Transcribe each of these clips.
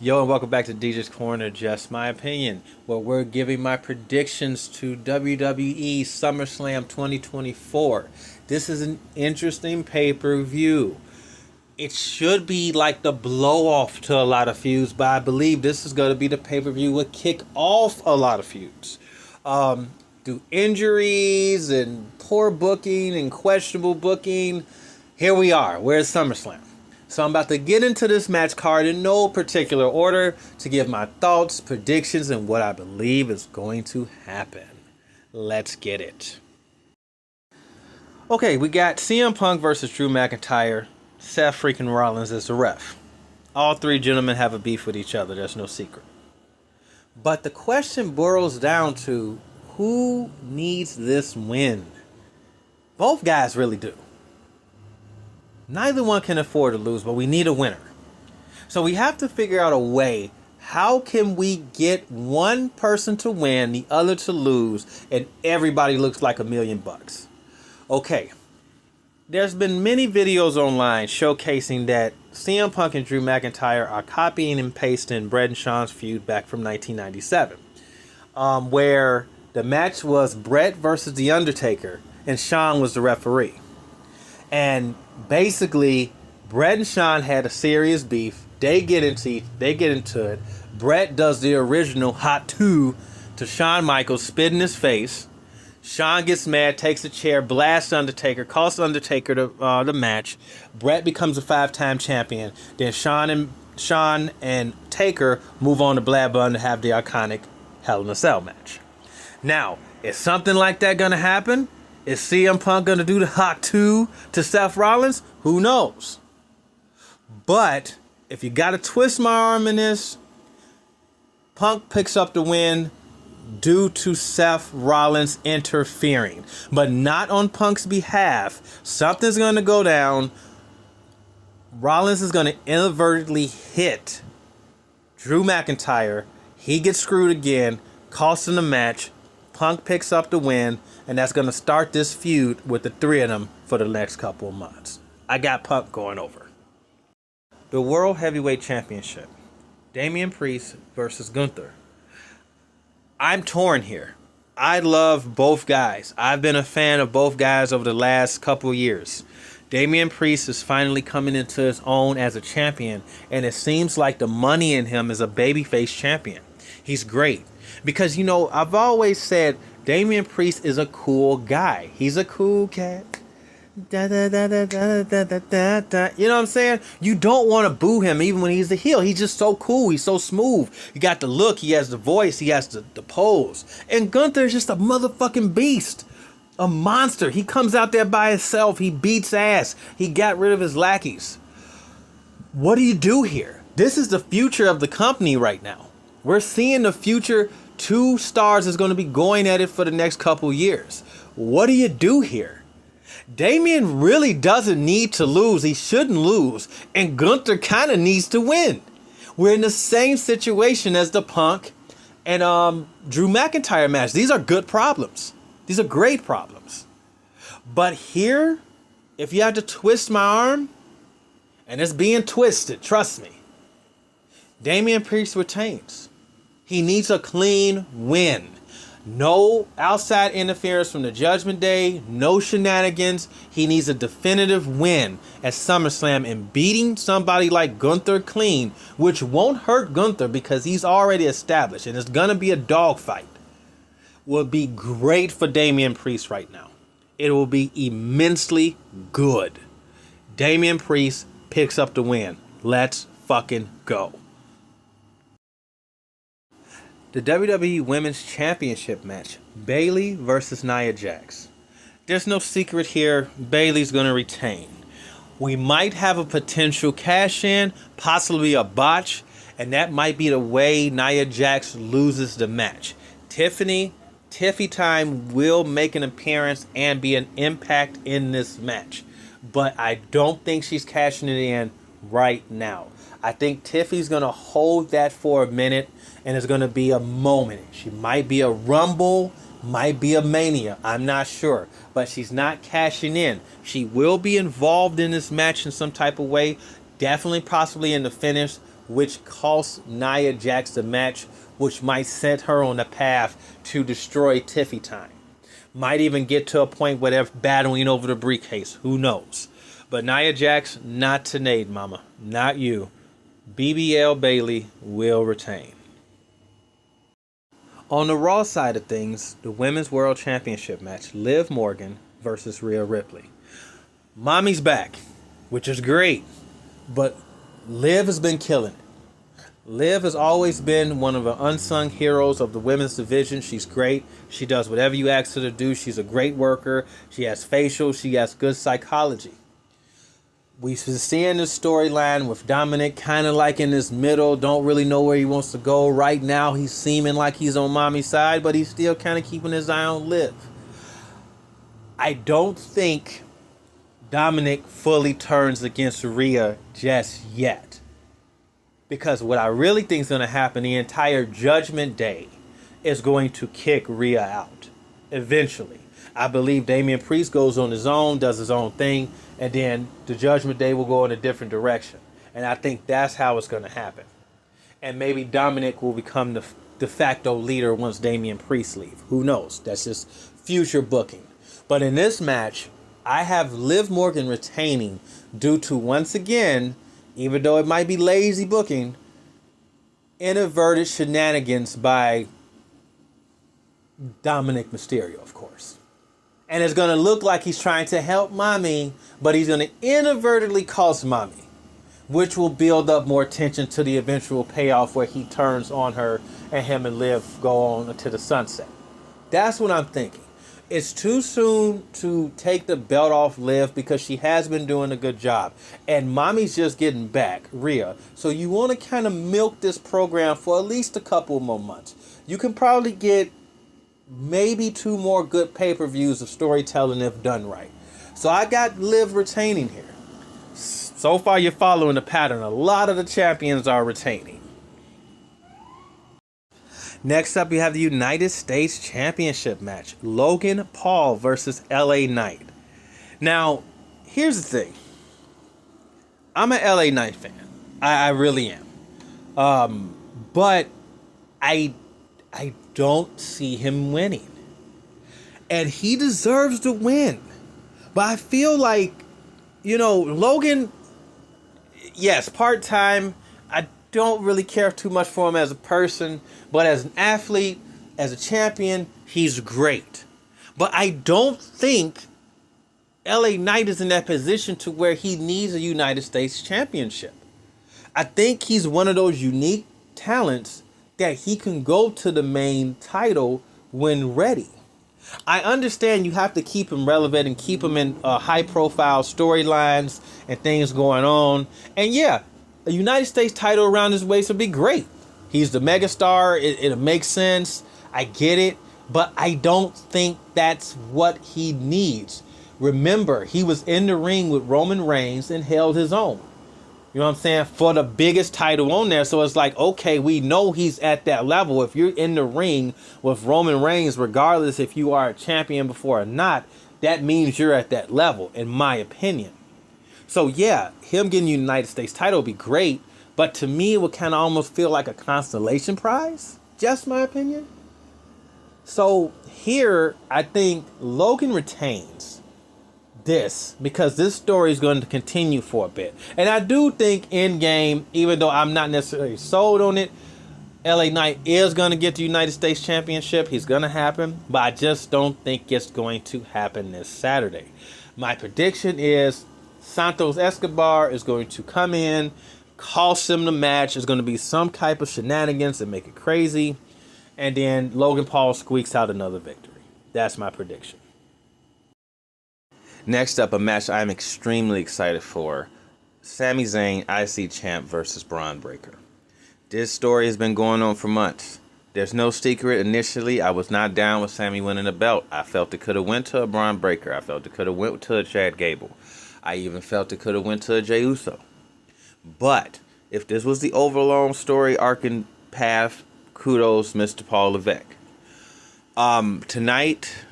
Yo, and welcome back to DJ's Corner, Just My Opinion, where we're giving my predictions to WWE SummerSlam 2024. This is an interesting pay-per-view. It should be like the blow-off to a lot of feuds, but I believe this is going to be the pay-per-view will kick off a lot of feuds. Through injuries and poor booking and questionable booking, here we are. Where's SummerSlam? So I'm about to get into this match card in no particular order to give my thoughts, predictions, and what I believe is going to happen. Let's get it. Okay, we got CM Punk versus Drew McIntyre. Seth freaking Rollins is the ref. All three gentlemen have a beef with each other. There's no secret. But the question boils down to who needs this win? Both guys really do. Neither one can afford to lose, but we need a winner. So we have to figure out a way. How can we get one person to win, the other to lose, and everybody looks like $1 million? Okay. There's been many videos online showcasing that CM Punk and Drew McIntyre are copying and pasting Bret and Shawn's feud back from 1997. Where the match was Bret versus The Undertaker, and Shawn was the referee. And basically, Bret and Shawn had a serious beef. They get into it. Bret does the original hot two to Shawn Michaels, spit in his face. Shawn gets mad, takes a chair, blasts Undertaker, costs Undertaker the match. Bret becomes a 5-time champion. Then Shawn and Taker move on to Bloodline to have the iconic Hell in a Cell match. Now, is something like that going to happen? Is CM Punk going to do the hot two to Seth Rollins? Who knows? But if you got to twist my arm in this, Punk picks up the win due to Seth Rollins interfering. But not on Punk's behalf. Something's going to go down. Rollins is going to inadvertently hit Drew McIntyre. He gets screwed again, costing the match. Punk picks up the win, and that's going to start this feud with the three of them for the next couple of months. I got Punk going over. The World Heavyweight Championship. Damian Priest versus Gunther. I'm torn here. I love both guys. I've been a fan of both guys over the last couple of years. Damian Priest is finally coming into his own as a champion, and it seems like the money in him is a babyface champion. He's great. Because, you know, I've always said Damian Priest is a cool guy. He's a cool cat. Da, da, da, da, da, da, da, da. You know what I'm saying? You don't want to boo him even when he's a heel. He's just so cool. He's so smooth. He got the look. He has the voice. He has the pose. And Gunther is just a motherfucking beast. A monster. He comes out there by himself. He beats ass. He got rid of his lackeys. What do you do here? This is the future of the company right now. We're seeing the future. Two stars is going to be going at it for the next couple years. What do you do here? Damian really doesn't need to lose. He shouldn't lose. And Gunther kind of needs to win. We're in the same situation as the Punk and Drew McIntyre match. These are good problems. These are great problems. But here, if you had to twist my arm, and it's being twisted, trust me, Damian Priest retains. He needs a clean win. No outside interference from the Judgment Day. No shenanigans. He needs a definitive win at SummerSlam, and beating somebody like Gunther clean, which won't hurt Gunther because he's already established and it's going to be a dogfight, will be great for Damian Priest right now. It will be immensely good. Damian Priest picks up the win. Let's fucking go. The WWE Women's Championship match. Bayley versus Nia Jax. There's no secret here. Bayley's going to retain. We might have a potential cash-in, possibly a botch, and that might be the way Nia Jax loses the match. Tiffy Time will make an appearance and be an impact in this match. But I don't think she's cashing it in right now. I think Tiffy's going to hold that for a minute, and it's going to be a moment. She might be a Rumble, might be a Mania. I'm not sure. But she's not cashing in. She will be involved in this match in some type of way. Definitely, possibly in the finish. which cost Nia Jax the match, which might set her on the path to destroy Tiffy time. Might even get to a point where they're battling over the briefcase. Who knows? But Nia Jax, not tonight, mama. Not you. BBL Bayley will retain. On the Raw side of things, the Women's World Championship match, Liv Morgan versus Rhea Ripley. Mommy's back, which is great, but Liv has been killing it. Liv has always been one of the unsung heroes of the women's division. She's great. She does whatever you ask her to do. She's a great worker. She has facials. She has good psychology. We've been seeing this storyline with Dominic kind of like in this middle, don't really know where he wants to go. Right now, he's seeming like he's on Mommy's side, but he's still kind of keeping his eye on Liv. I don't think Dominic fully turns against Rhea just yet. Because what I really think is going to happen, the entire Judgment Day is going to kick Rhea out. Eventually. I believe Damian Priest goes on his own, does his own thing, and then the Judgment Day will go in a different direction. And I think that's how it's going to happen. And maybe Dominic will become the de facto leader once Damian Priest leaves. Who knows? That's just future booking. But in this match, I have Liv Morgan retaining due to, once again, even though it might be lazy booking, inadvertent shenanigans by Dominic Mysterio, of course. And it's going to look like he's trying to help Mommy, but he's going to inadvertently cost Mommy, which will build up more tension to the eventual payoff where he turns on her and him and Liv go on to the sunset. That's what I'm thinking. It's too soon to take the belt off Liv because she has been doing a good job. And Mommy's just getting back, Rhea. So you want to kind of milk this program for at least a couple more months. You can probably get maybe 2 more good pay-per-views of storytelling if done right. So I got Liv retaining here. So far you're following the pattern. A lot of the champions are retaining. Next up, you have the United States Championship match. Logan Paul versus LA Knight. Now, here's the thing. I'm an LA Knight fan. I really am. But I don't see him winning. And he deserves to win. But I feel like, Logan, yes, part-time. I don't really care too much for him as a person. But as an athlete, as a champion, he's great. But I don't think LA Knight is in that position to where he needs a United States Championship. I think he's one of those unique talents that he can go to the main title when ready. I understand you have to keep him relevant and keep him in high-profile storylines and things going on. And yeah, a United States title around his waist would be great. He's the megastar. It makes sense. I get it. But I don't think that's what he needs. Remember, he was in the ring with Roman Reigns and held his own. You know what I'm saying? For the biggest title on there. So it's like, okay, we know he's at that level. If you're in the ring with Roman Reigns, regardless if you are a champion before or not, that means you're at that level, in my opinion. So yeah, him getting the United States title would be great. But to me, it would kind of almost feel like a consolation prize. Just my opinion. So here, I think Logan retains this because this story is going to continue for a bit. And I do think in game, even though I'm not necessarily sold on it, LA Knight is going to get the United States Championship. He's going to happen. But I just don't think it's going to happen this Saturday. My prediction is Santos Escobar is going to come in, cost him the match. There's going to be some type of shenanigans that make it crazy. And then Logan Paul squeaks out another victory. That's my prediction. Next up, a match I'm extremely excited for. Sami Zayn, IC Champ versus Bron Breakker. This story has been going on for months. There's no secret. Initially, I was not down with Sami winning the belt. I felt it could have went to a Bron Breakker. I felt it could have went to a Chad Gable. I even felt it could have went to a Jey Uso. But if this was the overall story arcing path, kudos, Mr. Paul Levesque. Tonight,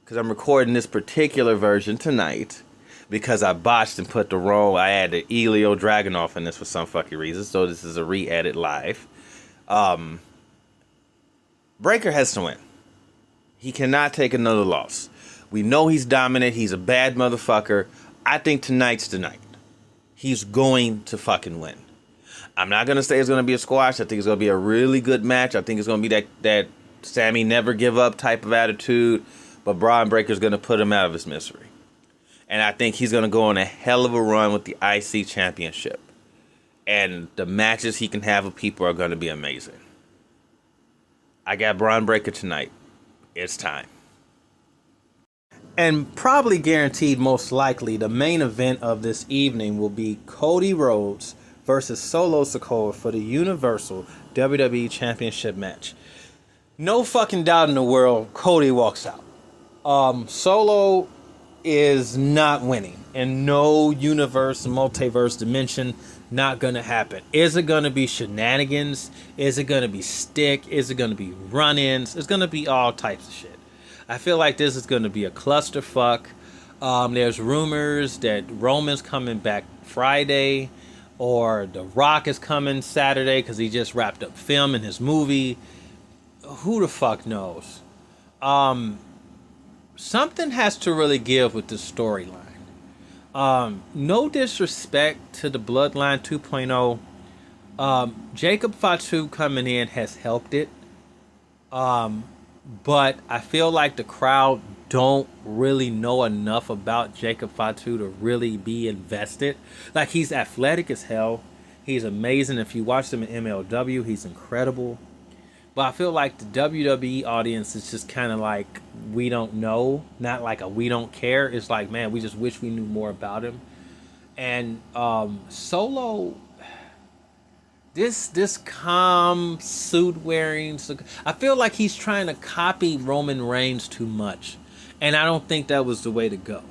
because I'm recording this particular version tonight, because I botched and put the wrong. I added Elio Dragunov in this for some fucking reason. So this is a re-edit live. Breakker has to win. He cannot take another loss. We know he's dominant. He's a bad motherfucker. I think tonight's the night. He's going to fucking win. I'm not going to say it's going to be a squash. I think it's going to be a really good match. I think it's going to be that Sami never give up type of attitude. But Bron Breakker's going to put him out of his misery. And I think he's going to go on a hell of a run with the IC Championship. And the matches he can have with people are going to be amazing. I got Bron Breakker tonight. It's time. And probably guaranteed, most likely, the main event of this evening will be Cody Rhodes versus Solo Sikoa for the Universal WWE Championship match. No fucking doubt in the world, Cody walks out. Solo is not winning. In no universe, multiverse dimension, not gonna happen. Is it gonna be shenanigans? Is it gonna be stick? Is it gonna be run-ins? It's gonna be all types of shit. I feel like this is gonna be a clusterfuck. There's rumors that Roman's coming back Friday, or The Rock is coming Saturday because he just wrapped up filming his movie. Who the fuck knows? Something has to really give with this storyline. No disrespect to the Bloodline 2.0. Jacob Fatu coming in has helped it. But I feel like the crowd don't really know enough about Jacob Fatu to really be invested. Like, he's athletic as hell. He's amazing. If you watch him in MLW, he's incredible. But I feel like the WWE audience is just kind of like, we don't know. Not like a we don't care. It's like, man, we just wish we knew more about him. And Solo, this calm suit wearing, I feel like he's trying to copy Roman Reigns too much. And I don't think that was the way to go.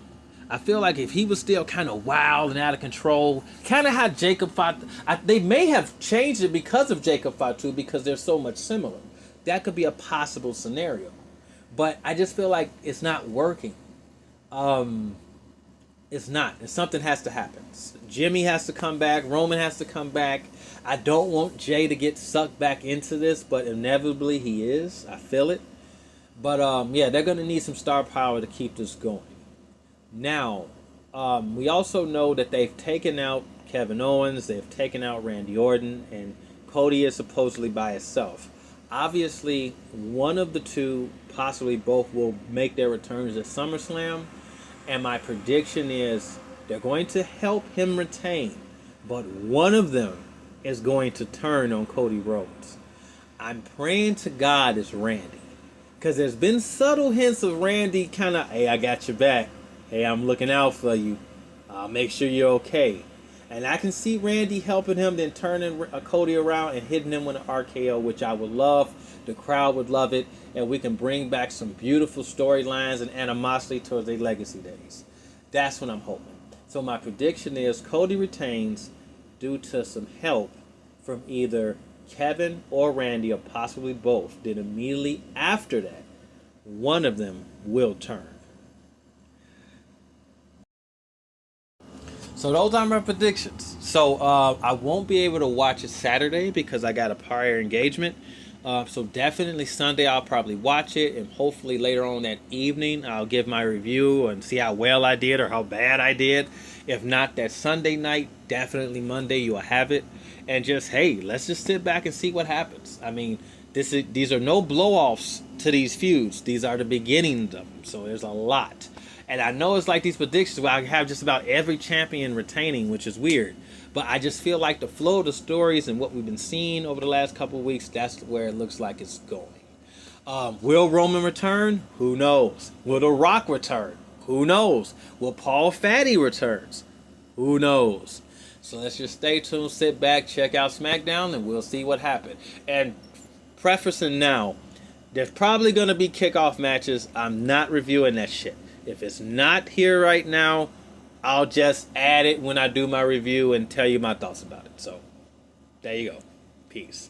I feel like if he was still kind of wild and out of control, kind of how Jacob Fatu, they may have changed it because of Jacob Fatu, because they're so much similar. That could be a possible scenario. But I just feel like it's not working. It's not. And something has to happen. Jimmy has to come back. Roman has to come back. I don't want Jay to get sucked back into this, but inevitably he is. I feel it. But yeah, they're going to need some star power to keep this going. Now, we also know that they've taken out Kevin Owens, they've taken out Randy Orton, and Cody is supposedly by himself. Obviously, one of the two, possibly both, will make their returns at SummerSlam, and my prediction is they're going to help him retain, but one of them is going to turn on Cody Rhodes. I'm praying to God it's Randy, because there's been subtle hints of Randy kind of, hey, I got your back. Hey, I'm looking out for you. I'll make sure you're okay. And I can see Randy helping him, then turning Cody around and hitting him with an RKO, which I would love. The crowd would love it. And we can bring back some beautiful storylines and animosity towards their legacy days. That's what I'm hoping. So my prediction is Cody retains due to some help from either Kevin or Randy, or possibly both. Then immediately after that, one of them will turn. So those are my predictions. So I won't be able to watch it Saturday because I got a prior engagement. So definitely Sunday I'll probably watch it, and hopefully later on that evening I'll give my review and see how well I did or how bad I did. If not that Sunday night, definitely Monday you'll have it. And just, hey, let's just sit back and see what happens. I mean, these are no blow-offs to these feuds. These are the beginnings of them. So there's a lot. And I know it's like these predictions where I have just about every champion retaining, which is weird. But I just feel like the flow of the stories and what we've been seeing over the last couple of weeks, that's where it looks like it's going. Will Roman return? Who knows? Will The Rock return? Who knows? Will Paul Fatty returns? Who knows? So let's just stay tuned, sit back, check out SmackDown, and we'll see what happens. And prefacing now, there's probably going to be kickoff matches. I'm not reviewing that shit. If it's not here right now, I'll just add it when I do my review and tell you my thoughts about it. So, there you go. Peace.